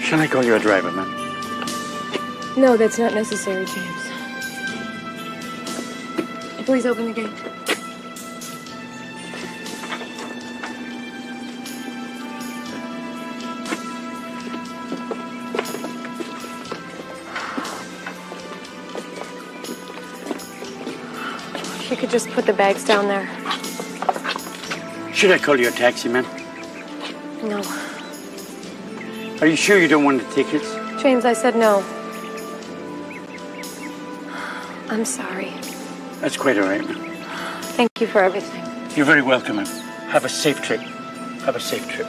Shall I call you a driver, man? No, that's not necessary, James. Please open the gate. You could just put the bags down there. Should I call you a taxi, man? No. Are you sure you don't want the tickets? James, I said no. I'm sorry. That's quite all right, man. Thank you for everything. You're very welcome, man. Have a safe trip. Have a safe trip.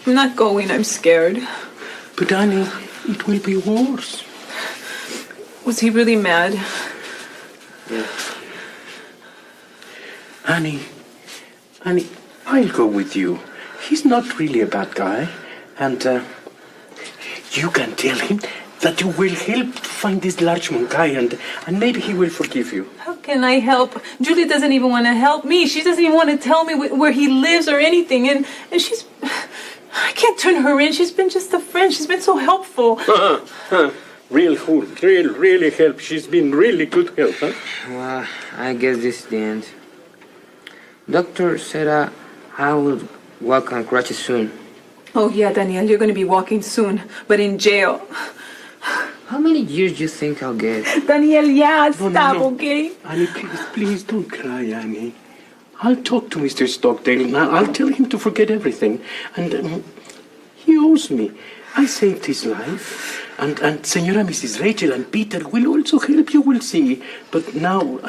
I'm not going, I'm scared. But Annie, it will be worse. Was he really mad? Yeah. Annie, I'll go with you. He's not really a bad guy. And you can tell him that you will help to find this Larchmont guy and maybe he will forgive you. How can I help? Julie doesn't even want to help me. She doesn't even want to tell me where he lives or anything. And she's... I can't turn her in. She's been just a friend. She's been so helpful. Real good. Really help. She's been really good help, huh? Well, I guess this is the end. Doctor said I will walk on crutches soon. Oh, yeah, Daniel, you're going to be walking soon, but in jail. How many years do you think I'll get? Daniel, yeah, stop, no. okay? Annie, please don't cry, Annie. I'll talk to Mr. Stockdail and I'll tell him to forget everything. And he owes me. I saved his life. And Senora Mrs. Rachel and Peter will also help, you will see. But now,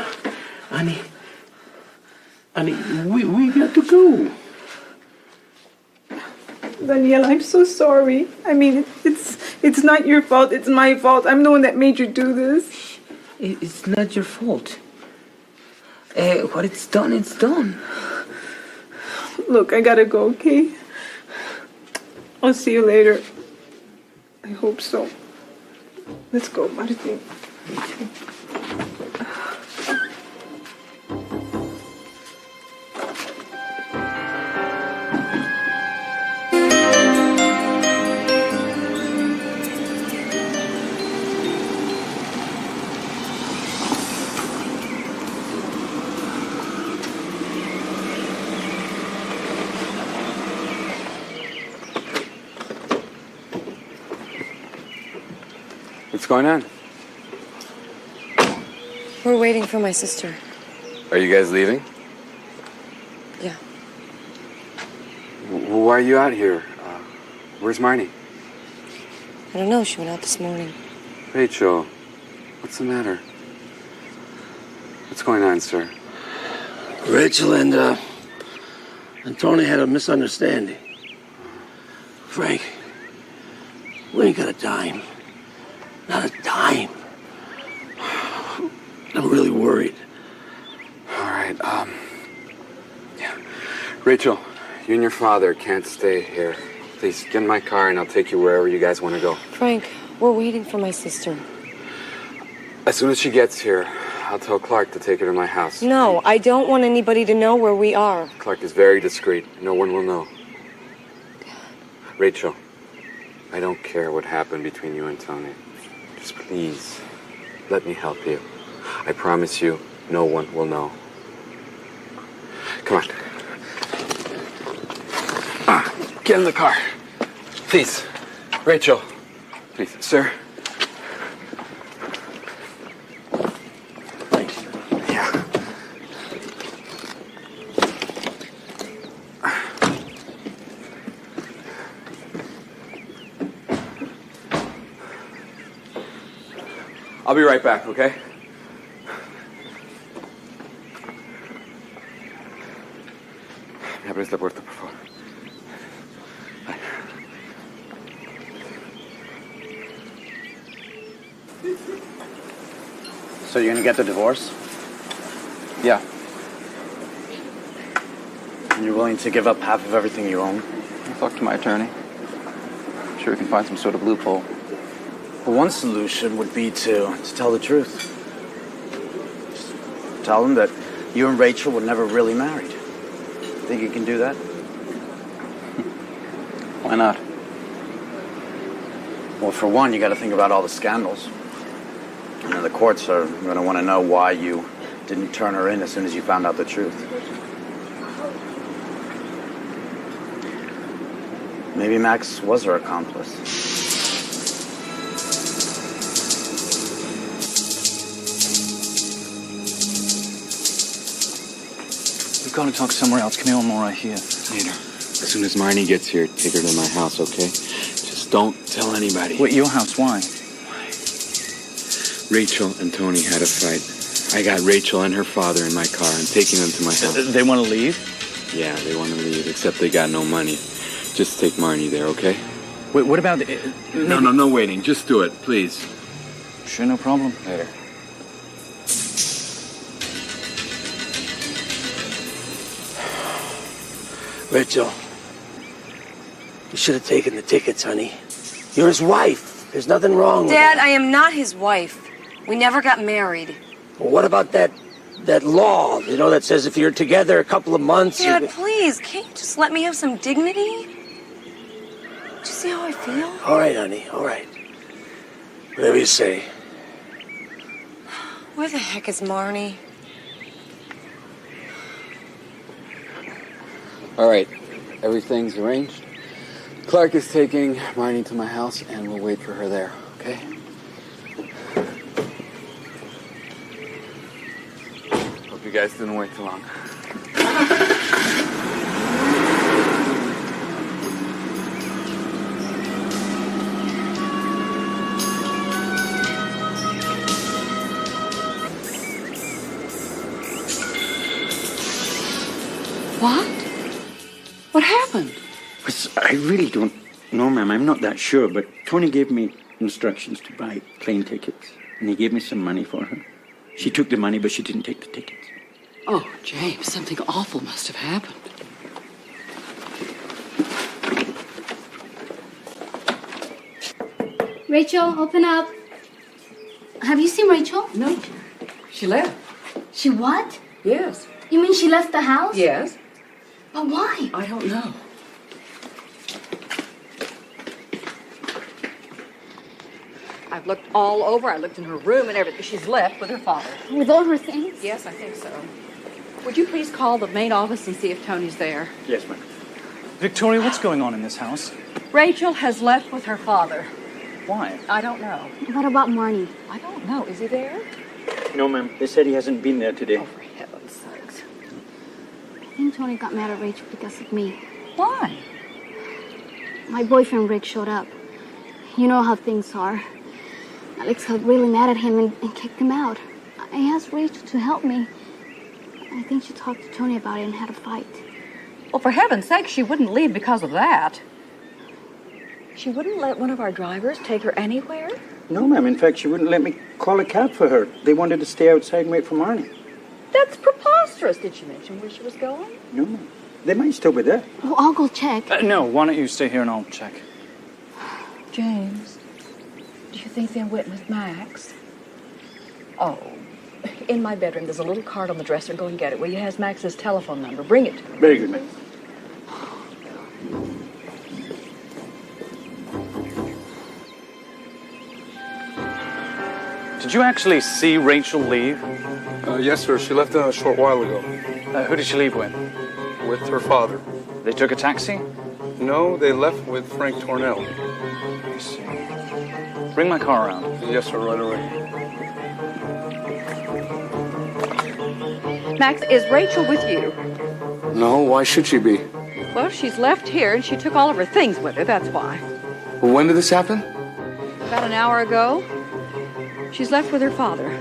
Annie, we got to go. Daniel, I'm so sorry. I mean, it's not your fault. It's my fault. I'm the one that made you do this. It's not your fault. What it's done, it's done. Look, I gotta go, okay? I'll see you later. I hope so. Let's go, Martin. What's going on? We're waiting for my sister. Are you guys leaving? Yeah. Why are you out here? Where's Marnie? I don't know. She went out this morning. Rachel, what's the matter? What's going on, sir? Rachel and Tony had a misunderstanding. Frank, we ain't got a dime. Not a dime. I'm really worried. All right, yeah. Rachel, you and your father can't stay here. Please, get in my car and I'll take you wherever you guys want to go. Frank, we're waiting for my sister. As soon as she gets here, I'll tell Clark to take her to my house. No, I don't want anybody to know where we are. Clark is very discreet. No one will know. Rachel, I don't care what happened between you and Tony. Just please, let me help you. I promise you, no one will know. Come on. Get in the car. Please. Rachel. Please, sir. Thanks. Yeah. I'll be right back, okay? Me abres la puerta, por favor. Bye. So you're gonna get the divorce? Yeah. And you're willing to give up half of everything you own? I'll talk to my attorney. I'm sure we can find some sort of loophole. Well, one solution would be to tell the truth. Just tell them that you and Rachel were never really married. Think you can do that? Why not? Well, for one, you got to think about all the scandals. You know, the courts are going to want to know why you didn't turn her in as soon as you found out the truth. Maybe Max was her accomplice. We've got to talk somewhere else. Come here, one more right here. Later. As soon as Marnie gets here, take her to my house, okay? Just don't tell anybody. Wait, your house? Why? Rachel and Tony had a fight. I got Rachel and her father in my car. I'm taking them to my house. They want to leave? Yeah, they want to leave, except they got no money. Just take Marnie there, okay? Wait, what about... No waiting. Just do it, please. Sure, no problem. Later. Rachel, you should have taken the tickets, honey. You're his wife. There's nothing wrong with Dad, that. I am not his wife. We never got married. Well, what about that law, you know, that says if you're together a couple of months... Dad, please, can't you just let me have some dignity? Do you see how I feel? All right, honey, all right. Whatever you say. Where the heck is Marnie? All right. Everything's arranged. Clark is taking Marnie to my house, and we'll wait for her there, okay? Hope you guys didn't wait too long. What? What happened? I really don't know, ma'am. I'm not that sure, but Tony gave me instructions to buy plane tickets, and he gave me some money for her. She took the money, but she didn't take the tickets. Oh, James, something awful must have happened. Rachel, open up. Have you seen Rachel? No, she left. She what? Yes. You mean she left the house? Yes. But why? I don't know. I've looked all over. I looked in her room and everything. She's left with her father. With all her things? Yes, I think so. Would you please call the main office and see if Tony's there? Yes, ma'am. Victoria, what's going on in this house? Rachel has left with her father. Why? I don't know. What about Marnie? I don't know. Is he there? No, ma'am. They said he hasn't been there today. Oh, for heaven's sakes. I think Tony got mad at Rachel because of me. Why? My boyfriend Rick showed up. You know how things are. Alex got really mad at him and kicked him out. I asked Rachel to help me. I think she talked to Tony about it and had a fight. Well, for heaven's sake, she wouldn't leave because of that. She wouldn't let one of our drivers take her anywhere? No, ma'am. In fact, she wouldn't let me call a cab for her. They wanted to stay outside and wait for Marnie. That's preposterous. Did she mention where she was going? No, ma'am. They might still be there. Oh, I'll go check. No, why don't you stay here and I'll check. James, do you think they went with Max? Oh, in my bedroom, there's a little card on the dresser. Go and get it. Well, it has Max's telephone number. Bring it to me. Very good, ma'am. Did you actually see Rachel leave? Yes, sir. She left a short while ago. Who did she leave with? With her father. They took a taxi? No, they left with Frank Tornell. I see. Bring my car around. Yes, sir. Right away. Max, is Rachel with you? No, why should she be? Well, she's left here and she took all of her things with her. That's why. Well, when did this happen? About an hour ago. She's left with her father.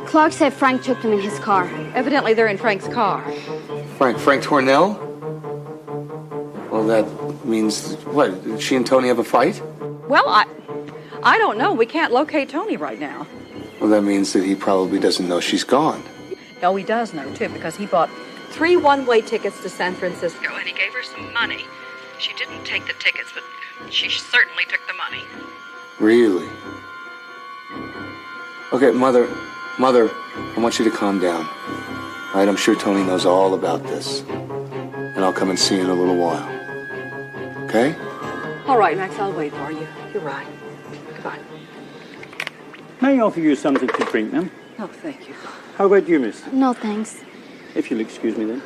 Clark said Frank took them in his car. Evidently, they're in Frank's car. Frank Tornell? Well, that means, what, did she and Tony have a fight? Well, I don't know. We can't locate Tony right now. Well, that means that he probably doesn't know she's gone. No, he does know, too, because he bought 3 one-way tickets to San Francisco, and he gave her some money. She didn't take the tickets, but she certainly took the money. Really? Okay, Mother, I want you to calm down. All right, I'm sure Tony knows all about this. And I'll come and see you in a little while. Okay? All right, Max, I'll wait for you. You're right. Goodbye. May I offer you something to drink, ma'am? Oh, thank you. How about you, miss? No, thanks. If you'll excuse me then.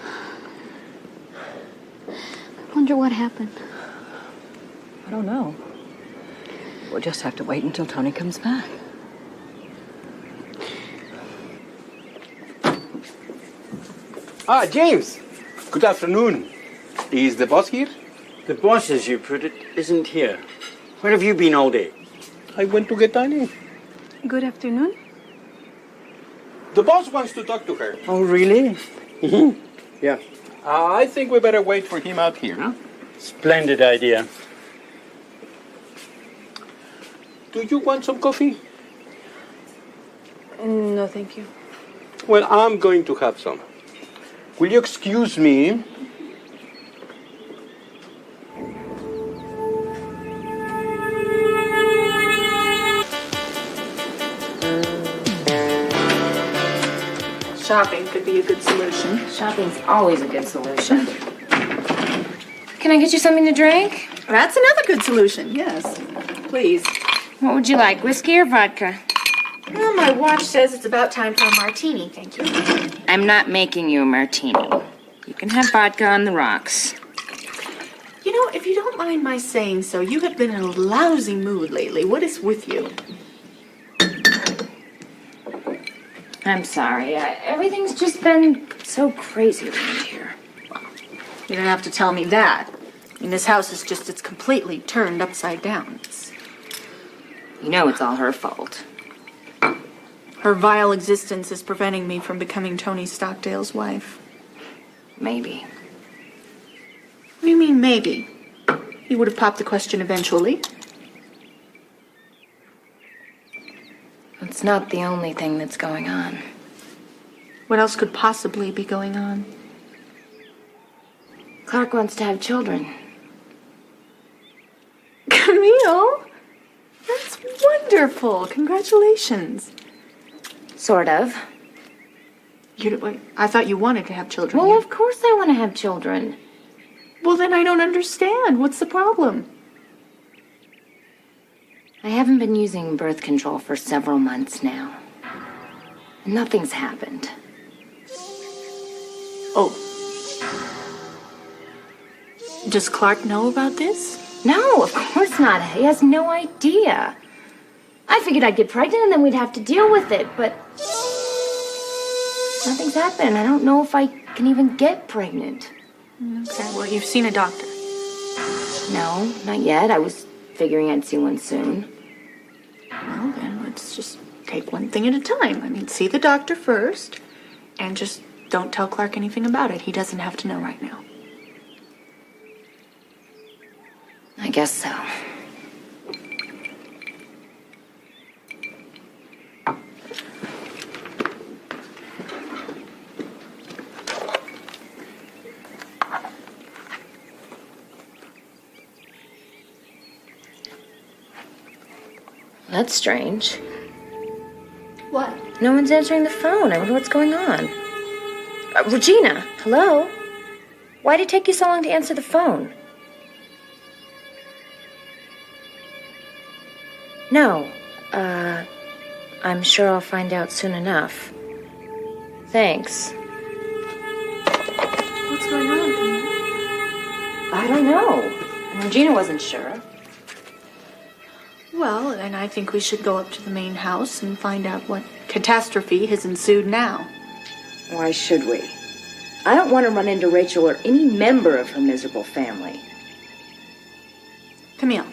I wonder what happened. I don't know. We'll just have to wait until Tony comes back. Ah, James. Good afternoon. Is the boss here? The boss, as you put it, isn't here. Where have you been all day? I went to get Tiny. Good afternoon. The boss wants to talk to her. Oh, really? Yeah. I think we better wait for him out here, huh? Splendid idea. Do you want some coffee? No, thank you. Well, I'm going to have some. Will you excuse me? Shopping could be a good solution. Shopping's always a good solution. Can I get you something to drink? That's another good solution, yes. Please. What would you like, whiskey or vodka? Well, my watch says it's about time for a martini, thank you. I'm not making you a martini. You can have vodka on the rocks. You know, if you don't mind my saying so, you have been in a lousy mood lately. What is with you? I'm sorry. Everything's just been so crazy around here. You don't have to tell me that. I mean, this house is just, it's completely turned upside down. You know it's all her fault. Her vile existence is preventing me from becoming Tony Stockdail's wife. Maybe. What do you mean, maybe? You would have popped the question eventually. It's not the only thing that's going on. What else could possibly be going on? Clark wants to have children. Camille? That's wonderful. Congratulations. Sort of. Wait, I thought you wanted to have children. Well, of course I want to have children. Well, then I don't understand. What's the problem? I haven't been using birth control for several months now. And nothing's happened. Oh. Does Clark know about this? No, of course not. He has no idea. I figured I'd get pregnant and then we'd have to deal with it, but nothing's happened. I don't know if I can even get pregnant. Okay, well, you've seen a doctor. No, not yet. I was figuring I'd see one soon. Well, then let's just take one thing at a time. I mean, see the doctor first, and just don't tell Clark anything about it. He doesn't have to know right now. I guess so. That's strange. What? No one's answering the phone. I wonder what's going on. Regina, hello? Why did it take you so long to answer the phone? No. I'm sure I'll find out soon enough. Thanks. What's going on, Camille? I don't know. Regina wasn't sure. Well, then I think we should go up to the main house and find out what catastrophe has ensued now. Why should we? I don't want to run into Rachel or any member of her miserable family. Camille,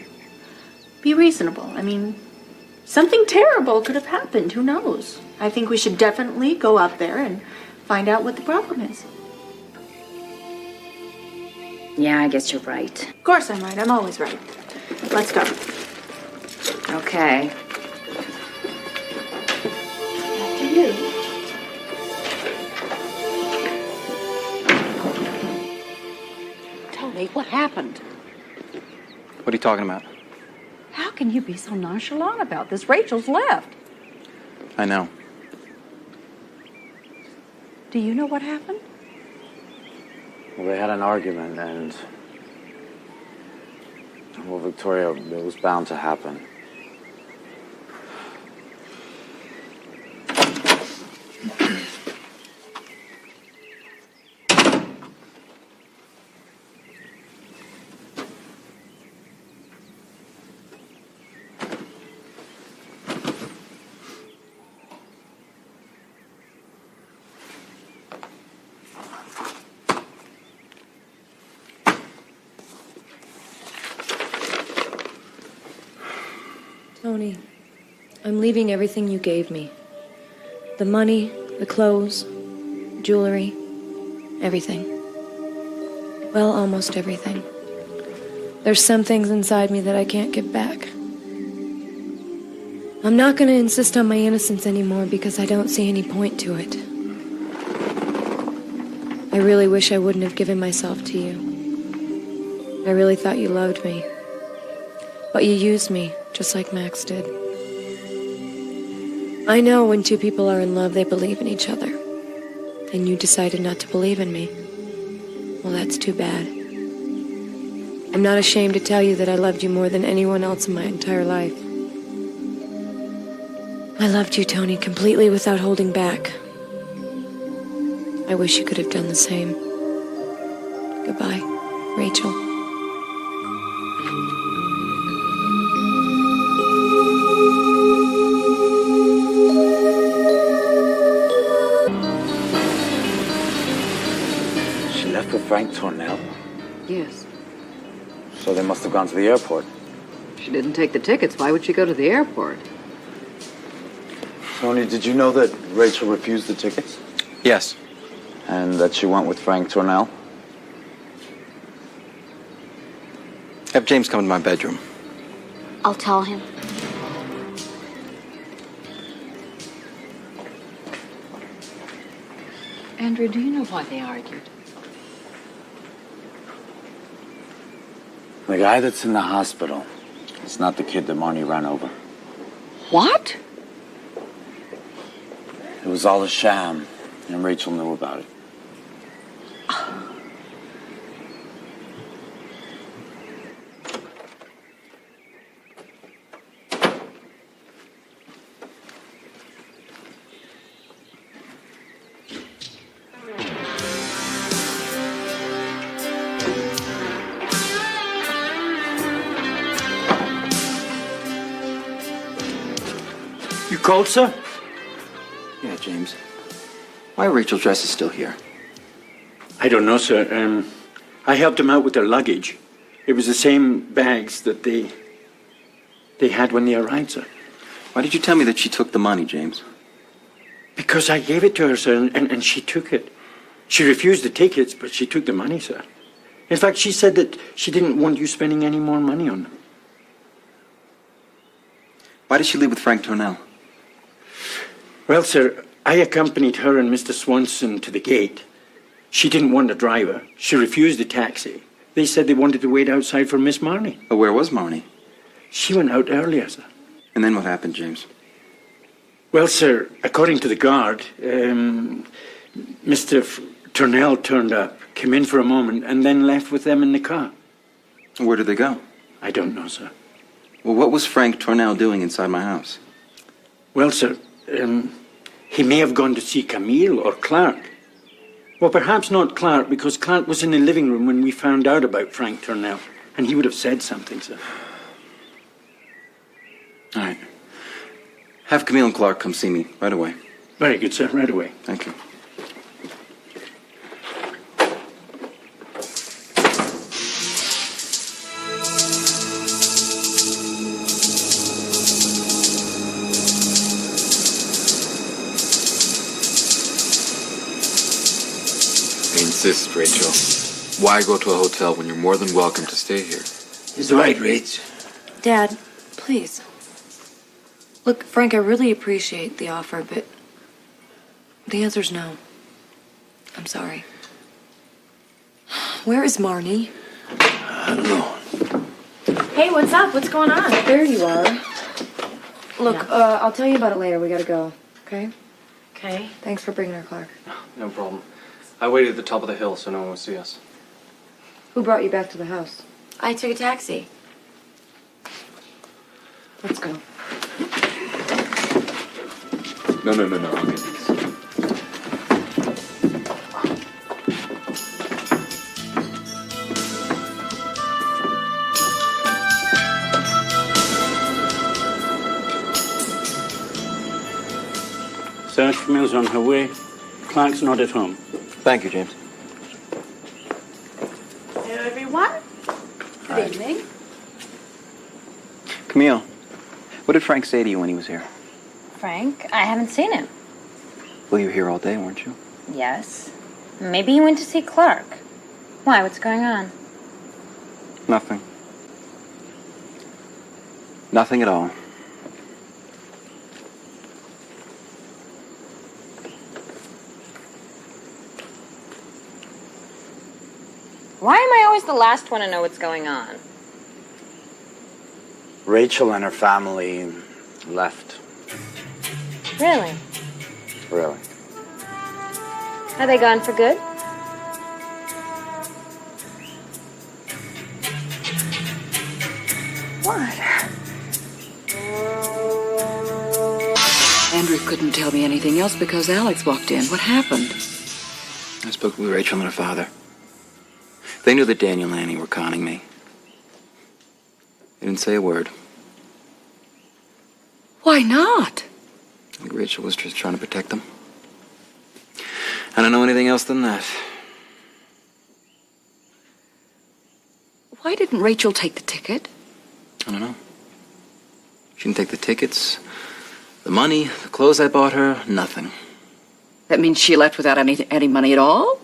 be reasonable. I mean, something terrible could have happened. Who knows? I think we should definitely go up there and find out what the problem is. Yeah, I guess you're right. Of course I'm right. I'm always right. Let's go. Okay. After you. Kate, what happened? What are you talking about? How can you be so nonchalant about this? Rachel's left. I know. Do you know what happened? Well, they had an argument, and well, Victoria, it was bound to happen. Tony, I'm leaving everything you gave me. The money, the clothes, jewelry, everything. Well, almost everything. There's some things inside me that I can't give back. I'm not going to insist on my innocence anymore because I don't see any point to it. I really wish I wouldn't have given myself to you. I really thought you loved me. But you used me, just like Max did. I know when two people are in love, they believe in each other. And you decided not to believe in me. Well, that's too bad. I'm not ashamed to tell you that I loved you more than anyone else in my entire life. I loved you, Tony, completely without holding back. I wish you could have done the same. Goodbye, Rachel. She left with Frank Tornell? Yes. So they must have gone to the airport. She didn't take the tickets. Why would she go to the airport? Tony, did you know that Rachel refused the tickets? Yes. And that she went with Frank Tornell? Have James come to my bedroom. I'll tell him. Andrew, do you know why they argued? The guy that's in the hospital is not the kid that Marnie ran over. What? It was all a sham, and Rachel knew about it. You called, sir? Yeah, James. Why are Rachel's dresses still here? I don't know, sir. I helped them out with their luggage. It was the same bags that they had when they arrived, sir. Why did you tell me that she took the money, James? Because I gave it to her, sir, and she took it. She refused the tickets, but she took the money, sir. In fact, she said that she didn't want you spending any more money on them. Why did she leave with Frank Tornell? Well, sir, I accompanied her and Mr. Swanson to the gate. She didn't want a driver. She refused the taxi. They said they wanted to wait outside for Miss Marnie. But where was Marnie? She went out earlier, sir. And then what happened, James? Well, sir, according to the guard, Mr. Tornell turned up, came in for a moment, and then left with them in the car. Where did they go? I don't know, sir. Well, what was Frank Tornell doing inside my house? Well, sir, he may have gone to see Camille or Clark. Well, perhaps not Clark, because Clark was in the living room when we found out about Frank Tornell, and he would have said something, sir. All right. Have Camille and Clark come see me right away. Very good, sir. Right away. Thank you. I insist, Rachel. Why go to a hotel when you're more than welcome to stay here? He's right, Rach. Dad, please. Look, Frank, I really appreciate the offer, but the answer's no. I'm sorry. Where is Marnie? I don't know. Hey, what's up? What's going on? There you are. Look, I'll tell you about it later. We gotta go, okay? Okay. Thanks for bringing her, Clark. No problem. I waited at the top of the hill so no one would see us. Who brought you back to the house? I took a taxi. Let's go. No. I'll get these. Search Camille's on her way. Clark's not at home. Thank you, James. Hello, everyone. Good evening. Camille, what did Frank say to you when he was here? Frank? I haven't seen him. Well, you were here all day, weren't you? Yes. Maybe he went to see Clark. Why? What's going on? Nothing. Nothing at all. Why am I always the last one to know what's going on? Rachel and her family left. Really? Really. Are they gone for good? What? Andrew couldn't tell me anything else because Alex walked in. What happened? I spoke with Rachel and her father. They knew that Daniel and Annie were conning me. They didn't say a word. Why not? I think Rachel was just trying to protect them. I don't know anything else than that. Why didn't Rachel take the ticket? I don't know. She didn't take the tickets, the money, the clothes I bought her, nothing. That means she left without any money at all?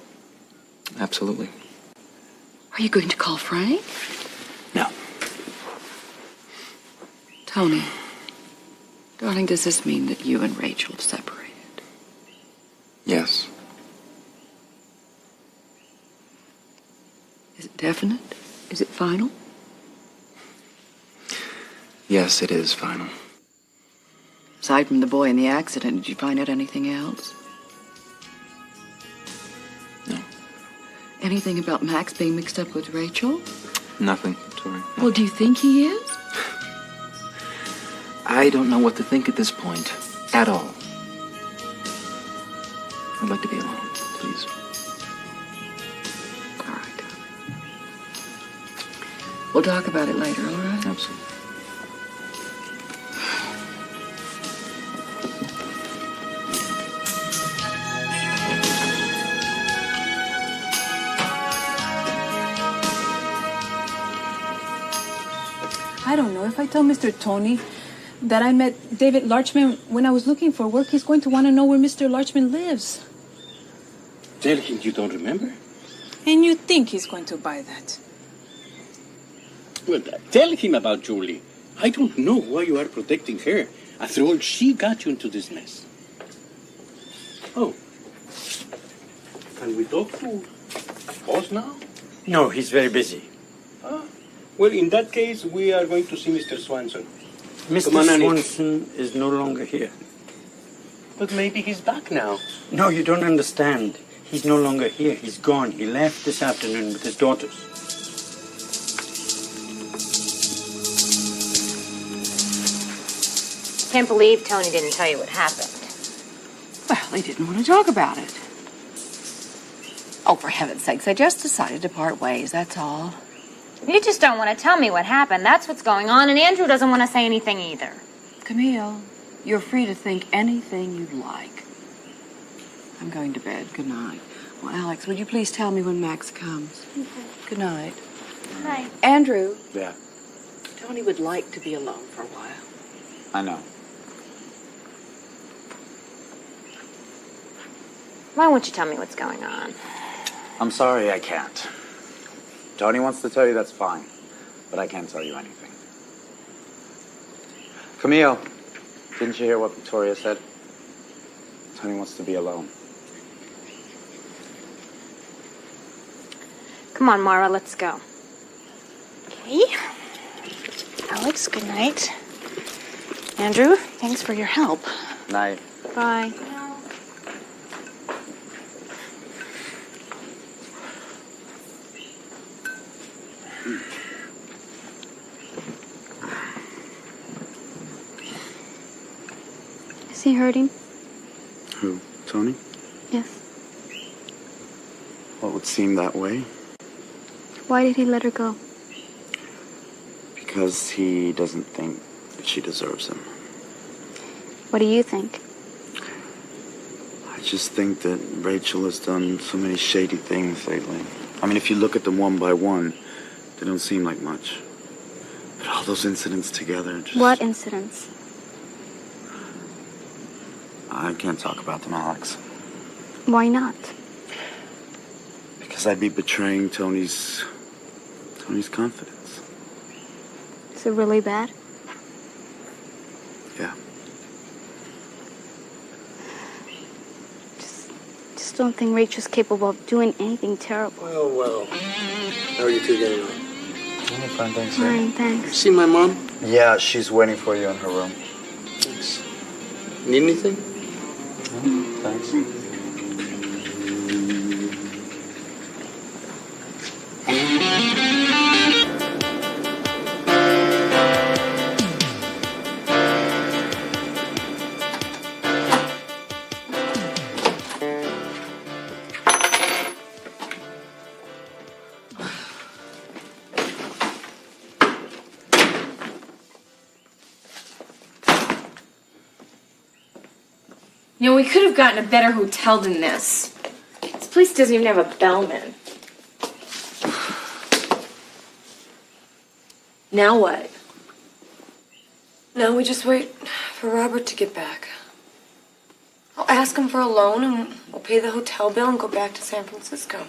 Absolutely. Are you going to call Frank? No. Tony, darling, does this mean that you and Rachel have separated? Yes. Is it definite? Is it final? Yes, it is final. Aside from the boy in the accident, did you find out anything else? No. Anything about Max being mixed up with Rachel? Nothing. Sorry. Well, do you think he is? I don't know what to think at this point. At all. I'd like to be alone, please. All right. We'll talk about it later, all right? Absolutely. I don't know. If I tell Mr. Tony that I met David Larchman when I was looking for work, he's going to want to know where Mr. Larchman lives. Tell him you don't remember. And you think he's going to buy that? Well, tell him about Julie. I don't know why you are protecting her. After all, she got you into this mess. Oh. Can we talk to boss now? No, he's very busy. Well, in that case, we are going to see Mr. Swanson. Mr. Come on, Annie. Swanson is no longer here. But maybe he's back now. No, you don't understand. He's no longer here. He's gone. He left this afternoon with his daughters. Can't believe Tony didn't tell you what happened. Well, they didn't want to talk about it. Oh, for heaven's sakes, they just decided to part ways, that's all. You just don't want to tell me what happened. That's what's going on, and Andrew doesn't want to say anything either. Camille, you're free to think anything you'd like. I'm going to bed. Good night. Well, Alex, would you please tell me when Max comes? Okay. Good night. Hi. Andrew. Yeah, Tony would like to be alone for a while. I know. Why won't you tell me what's going on? I'm sorry, I can't. Tony wants to tell you, that's fine. But I can't tell you anything. Camille, didn't you hear what Victoria said? Tony wants to be alone. Come on, Mara, let's go. Bye. Alex, good night. Andrew, thanks for your help. Night. Bye. Is he hurting? Who? Tony? Yes. Well, it would seem that way. Why did he let her go? Because he doesn't think that she deserves him. What do you think? I just think that Rachel has done so many shady things lately. I mean, if you look at them one by one, they don't seem like much. But all those incidents together just... What incidents? I can't talk about them, Alex. Why not? Because I'd be betraying Tony's confidence. Is it really bad? Yeah. Just don't think Rachel's capable of doing anything terrible. Well. How are you two getting on? Fine, thanks, sir. Fine, thanks. See my mom? Yeah, she's waiting for you in her room. Thanks. Need anything? Thanks. You know, we could have gotten a better hotel than this. This place doesn't even have a bellman. Now what? Now we just wait for Robert to get back. I'll ask him for a loan and we'll pay the hotel bill and go back to San Francisco.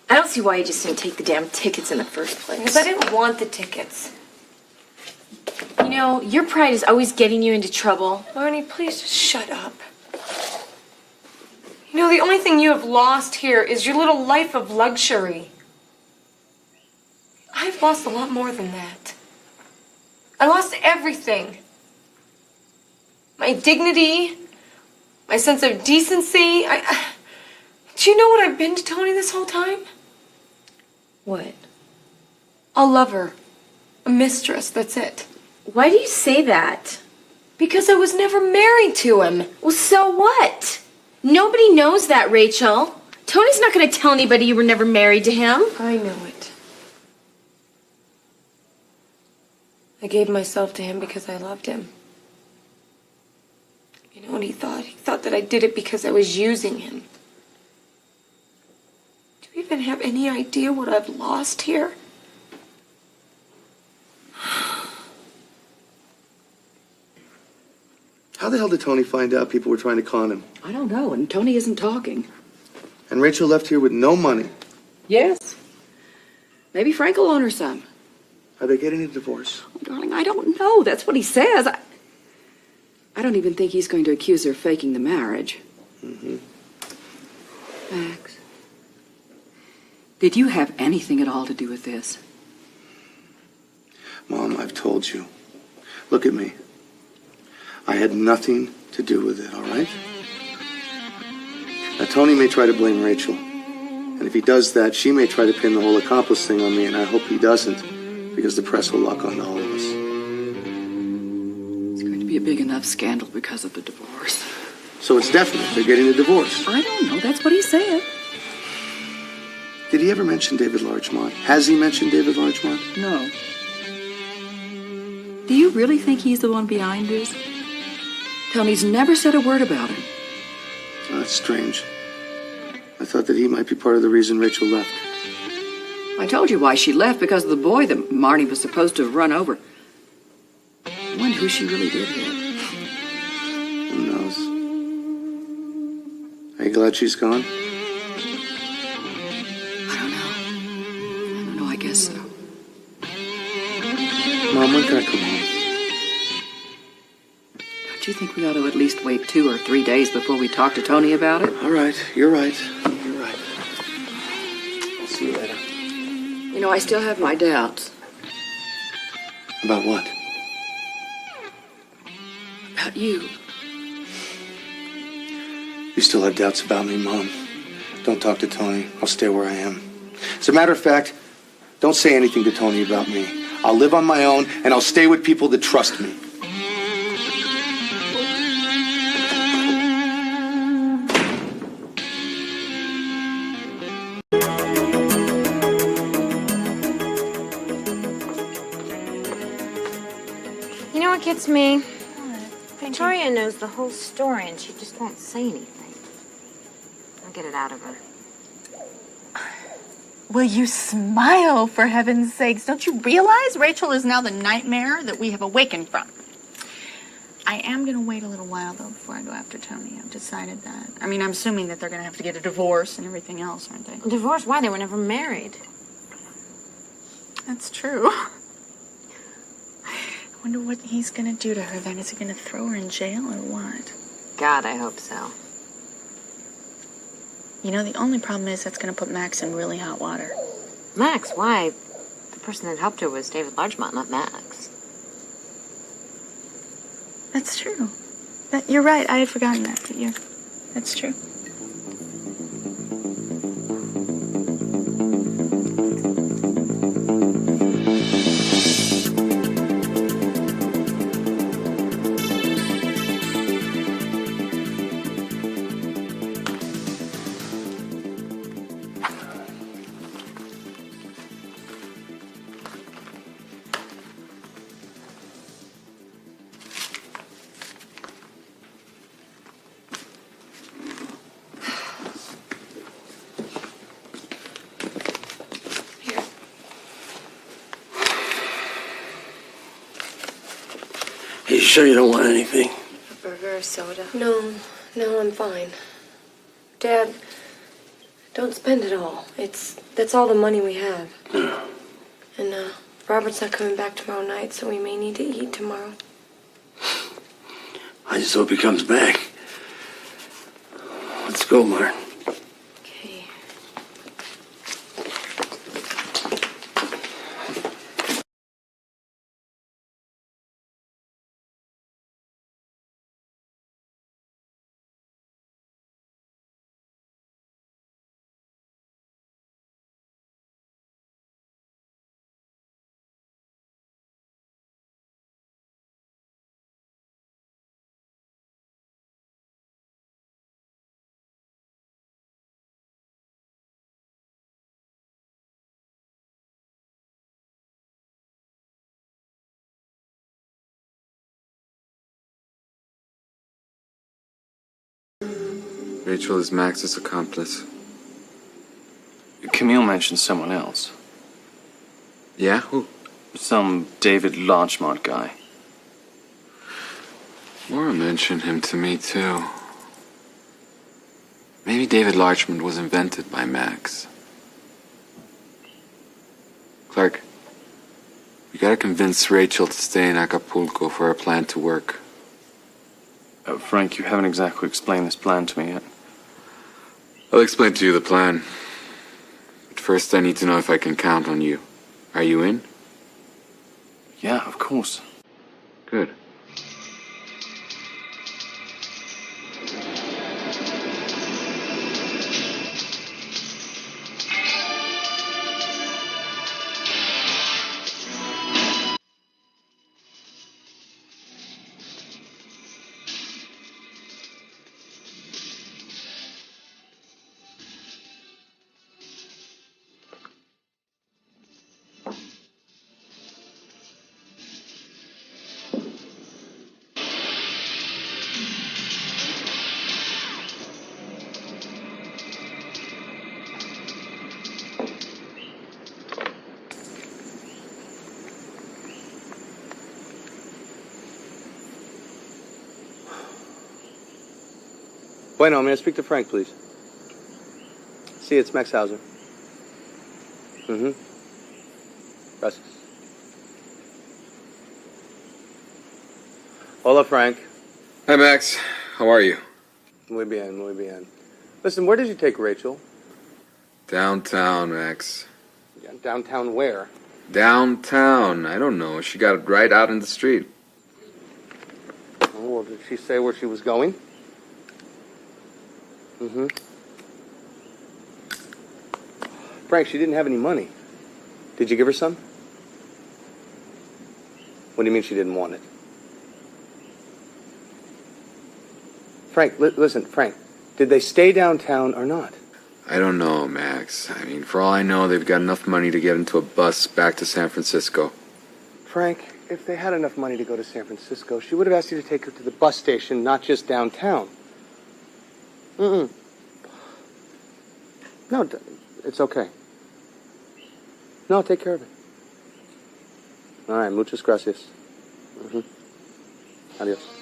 I don't see why you just didn't take the damn tickets in the first place. Because I didn't want the tickets. You know, your pride is always getting you into trouble. Marnie, please just shut up. You know, the only thing you have lost here is your little life of luxury. I've lost a lot more than that. I lost everything. My dignity, my sense of decency. Do you know what I've been to Tony this whole time? What? A lover. A mistress, that's it. Why do you say that? Because I was never married to him. Well, so what? Nobody knows that, Rachel. Tony's not going to tell anybody you were never married to him. I know it. I gave myself to him because I loved him. You know what he thought? He thought that I did it because I was using him. Do you even have any idea what I've lost here? How the hell did Tony find out people were trying to con him? I don't know, and Tony isn't talking. And Rachel left here with no money. Yes. Maybe Frank will loan her some. Are they getting a divorce? Oh, darling, I don't know. That's what he says. I don't even think he's going to accuse her of faking the marriage. Mm-hmm. Max, did you have anything at all to do with this? Mom, I've told you. Look at me. I had nothing to do with it, all right? Now, Tony may try to blame Rachel. And if he does that, she may try to pin the whole accomplice thing on me, and I hope he doesn't, because the press will lock on to all of us. It's going to be a big enough scandal because of the divorce. So it's definite. They're getting a divorce. I don't know. That's what he said. Did he ever mention David Larchmont? Has he mentioned David Larchmont? No. Do you really think he's the one behind this? Tony's never said a word about him. Oh, that's strange. I thought that he might be part of the reason Rachel left. I told you why she left, because of the boy that Marnie was supposed to have run over. I wonder who she really did hit. Who knows? Are you glad she's gone? I don't know, I guess so. Mom, when can I come home? Don't you think we ought to at least wait 2 or 3 days before we talk to Tony about it? All right, you're right. You're right. I'll see you later. You know, I still have my doubts. About what? About you. You still have doubts about me, Mom? Don't talk to Tony. I'll stay where I am. As a matter of fact, don't say anything to Tony about me. I'll live on my own, and I'll stay with people that trust me. You know what gets me? Victoria knows the whole story and she just won't say anything. I'll get it out of her. Will you smile, for heaven's sakes? Don't you realize Rachel is now the nightmare that we have awakened from? I am going to wait a little while, though, before I go after Tony. I've decided that. I mean, I'm assuming that they're going to have to get a divorce and everything else, aren't they? Divorce? Why? They were never married. That's true. I wonder what he's going to do to her then. Is he going to throw her in jail or what? God, I hope so. You know, the only problem is that's going to put Max in really hot water. Max? Why? The person that helped her was David Largemont, not Max. That's true. You're right. I had forgotten that. But that's true. Are you sure you don't want anything? A burger or soda? No, I'm fine. Dad, don't spend it all. That's all the money we have. And Robert's not coming back tomorrow night, so we may need to eat tomorrow. I just hope he comes back. Let's go, Martin. Okay. Rachel is Max's accomplice. Camille mentioned someone else. Yeah? Who? Some David Larchmont guy. Laura mentioned him to me, too. Maybe David Larchmont was invented by Max. Clark, we gotta convince Rachel to stay in Acapulco for our plan to work. Frank, you haven't exactly explained this plan to me yet. I'll explain to you the plan. But first, I need to know if I can count on you. Are you in? Yeah, of course. Good. Bueno, may I speak to Frank, please? See, it's Max Hauser. Gracias. Hola, Frank. Hi, Max. How are you? Muy bien, muy bien. Listen, where did you take Rachel? Downtown, Max. Downtown where? Downtown. I don't know. She got right out in the street. Oh, well, did she say where she was going? Mm-hmm. Frank, she didn't have any money. Did you give her some? What do you mean she didn't want it? Frank, listen, Frank, did they stay downtown or not? I don't know, Max. I mean, for all I know, they've got enough money to get into a bus back to San Francisco. Frank, if they had enough money to go to San Francisco, she would have asked you to take her to the bus station, not just downtown. Mm-mm. No, it's okay. No, take care of it. All right, muchas gracias. Adios.